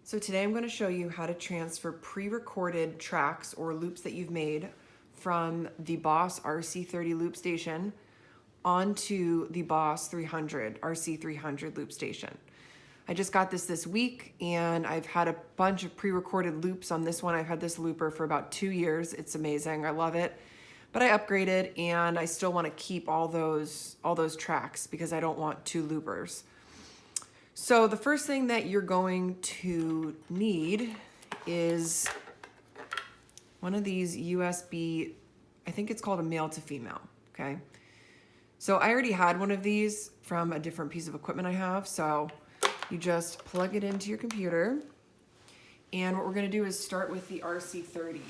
So today I'm going to show you how to transfer pre-recorded tracks or loops that you've made from the Boss RC-30 loop station onto the Boss 300 RC-300 loop station. I just got this week and I've had a bunch of pre-recorded loops on this one. I've had this looper for about 2 years. It's amazing. I love it. But I upgraded and I still want to keep all those tracks because I don't want two loopers. So the first thing that you're going to need is one of these USB, I think it's called a male to female, okay? So I already had one of these from a different piece of equipment I have, so you just plug it into your computer. And what we're gonna do is start with the RC-30.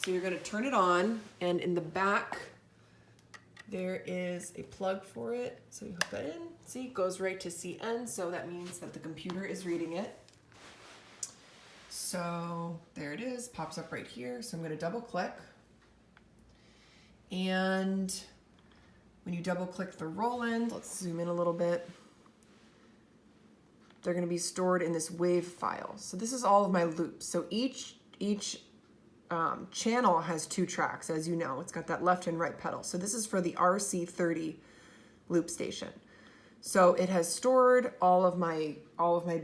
So you're gonna turn it on, and in the back, there is a plug for it. So you hook that in. See, it goes right to CN, so that means that the computer is reading it. So there it is, pops up right here. So I'm gonna double click. And when you double click the Roland, let's zoom in a little bit. They're gonna be stored in this WAV file. So this is all of my loops. So each channel has 2 tracks, as you know. It's got that left and right pedal. So this is for the RC-30 loop station. So it has stored all of my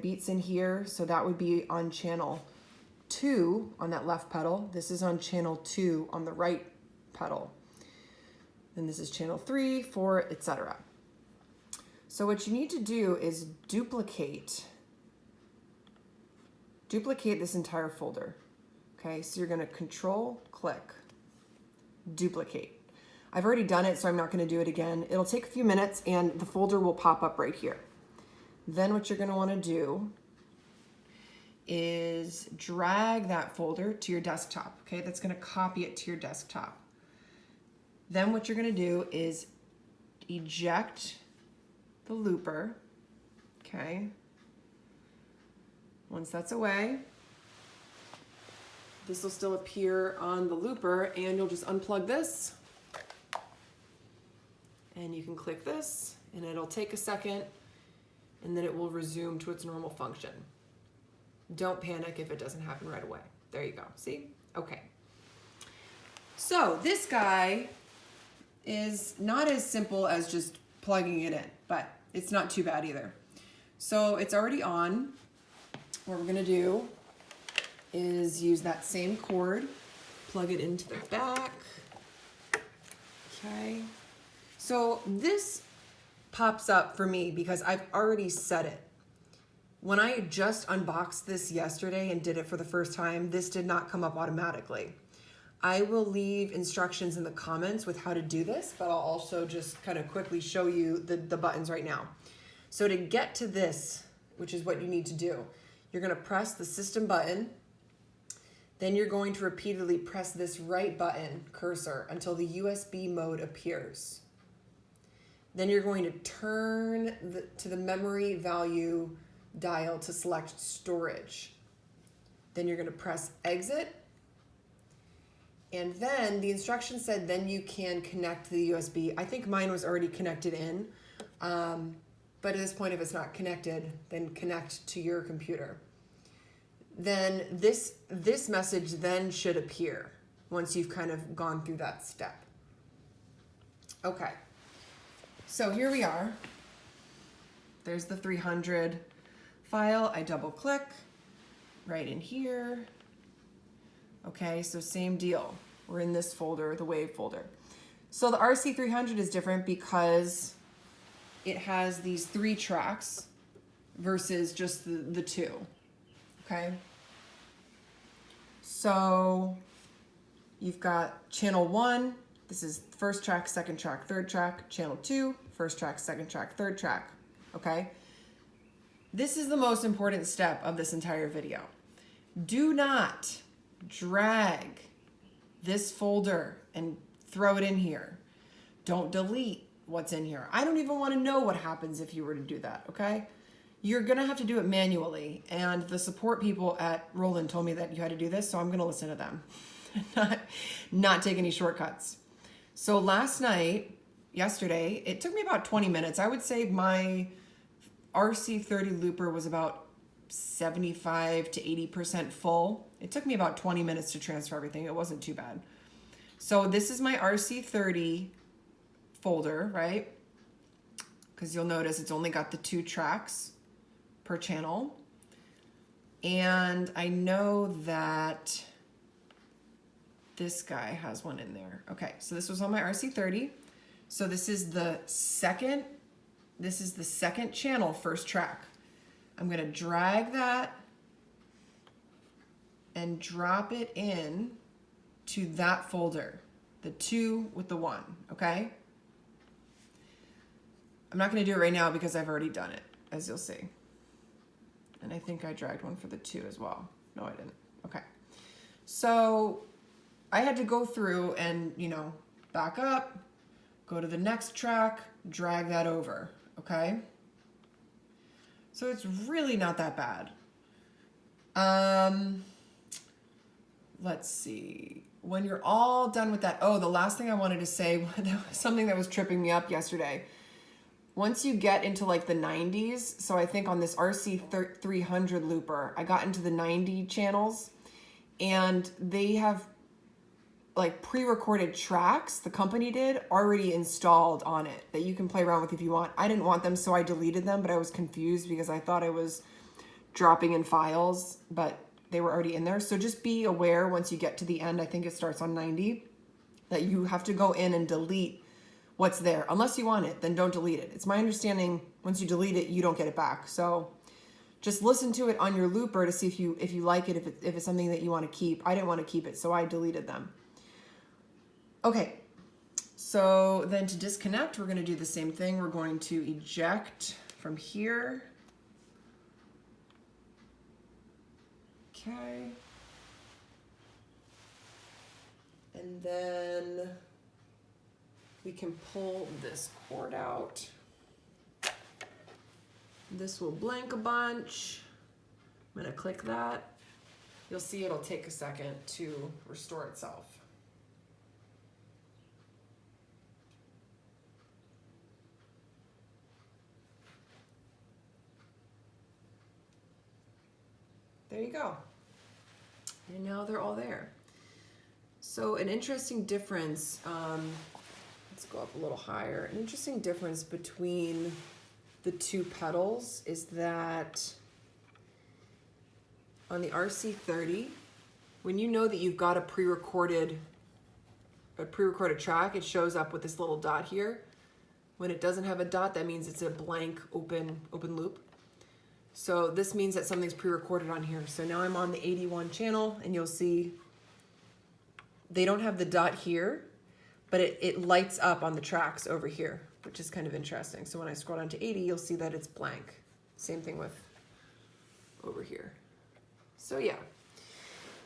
beats in here. So that would be on channel 2 on that left pedal. This is on channel 2 on the right pedal. Then this is channel 3, 4, etc. So what you need to do is duplicate this entire folder. Okay, so you're gonna Control click, duplicate. I've already done it, so I'm not gonna do it again. It'll take a few minutes and the folder will pop up right here. Then what you're gonna wanna do is drag that folder to your desktop, okay? That's gonna copy it to your desktop. Then what you're gonna do is eject the looper, okay? Once that's away, this will still appear on the looper, and you'll just unplug this and you can click this and it'll take a second and then it will resume to its normal function. Don't panic if it doesn't happen right away. There you go, see? Okay. So this guy is not as simple as just plugging it in, but it's not too bad either. So it's already on. What we're gonna do is use that same cord, plug it into the back. Okay. So this pops up for me because I've already set it. When I just unboxed this yesterday and did it for the first time, this did not come up automatically. I will leave instructions in the comments with how to do this, but I'll also just kind of quickly show you the buttons right now. So to get to this, which is what you need to do, you're gonna press the system button. Then you're going to repeatedly press this right button cursor until the USB mode appears. Then you're going to turn to the memory value dial to select storage. Then you're going to press exit. And then the instruction said then you can connect to the USB. I think mine was already connected in. But at this point, if it's not connected, then connect to your computer. Then this message then should appear once you've kind of gone through that step. Okay, so here we are. There's the 300 file. I double click right in here. Okay, so same deal. We're in this folder, the WAV folder. So the RC-300 is different because it has these 3 tracks versus just the 2. Okay, so you've got channel 1, this is first track, second track, third track, channel 2, first track, second track, third track, okay? This is the most important step of this entire video. Do not drag this folder and throw it in here. Don't delete what's in here. I don't even want to know what happens if you were to do that, okay? You're gonna have to do it manually, and the support people at Roland told me that you had to do this, so I'm gonna listen to them, not take any shortcuts. So yesterday, it took me about 20 minutes. I would say my RC-30 looper was about 75 to 80% full. It took me about 20 minutes to transfer everything. It wasn't too bad. So this is my RC-30 folder, right? Because you'll notice it's only got the 2 tracks per channel. And I know that this guy has one in there. Okay, so this was on my RC-30. So this is the second channel, first track. I'm gonna drag that and drop it in to that folder, the 2 with the 1, okay? I'm not gonna do it right now because I've already done it, as you'll see. And I think I dragged one for the 2 as well. No, I didn't. Okay. So I had to go through and, back up, go to the next track, drag that over, okay? So it's really not that bad. Let's see. When you're all done with that, oh, the last thing I wanted to say, something that was tripping me up yesterday. Once you get into like the 90s, so I think on this RC-300 looper, I got into the 90 channels, and they have like pre-recorded tracks, the company did, already installed on it that you can play around with if you want. I didn't want them, so I deleted them, but I was confused because I thought I was dropping in files, but they were already in there. So just be aware once you get to the end, I think it starts on 90, that you have to go in and delete what's there. Unless you want it, then don't delete it. It's my understanding once you delete it, you don't get it back. So just listen to it on your looper to see if you like it, if it's something that you want to keep. I didn't want to keep it, so I deleted them. Okay, so then to disconnect, we're going to do the same thing. We're going to eject from here. Okay. And then we can pull this cord out. This will blank a bunch. I'm going to click that. You'll see it'll take a second to restore itself. There you go. And now they're all there. So an interesting difference, let's go up a little higher. An interesting difference between the 2 pedals is that on the RC-30, when you know that you've got a pre-recorded track, it shows up with this little dot here. When it doesn't have a dot, that means it's a blank open loop. So this means that something's pre-recorded on here. So now I'm on the 81 channel, and you'll see they don't have the dot here, but it lights up on the tracks over here, which is kind of interesting. So when I scroll down to 80, you'll see that it's blank. Same thing with over here. So yeah.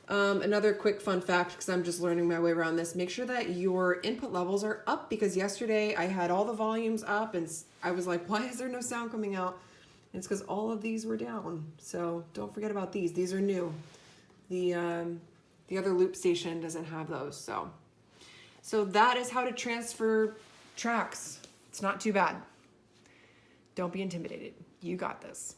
Another quick fun fact, because I'm just learning my way around this, make sure that your input levels are up, because yesterday I had all the volumes up and I was like, why is there no sound coming out? And it's because all of these were down. So don't forget about these. These are new. The other loop station doesn't have those. So that is how to transfer tracks. It's not too bad. Don't be intimidated. You got this.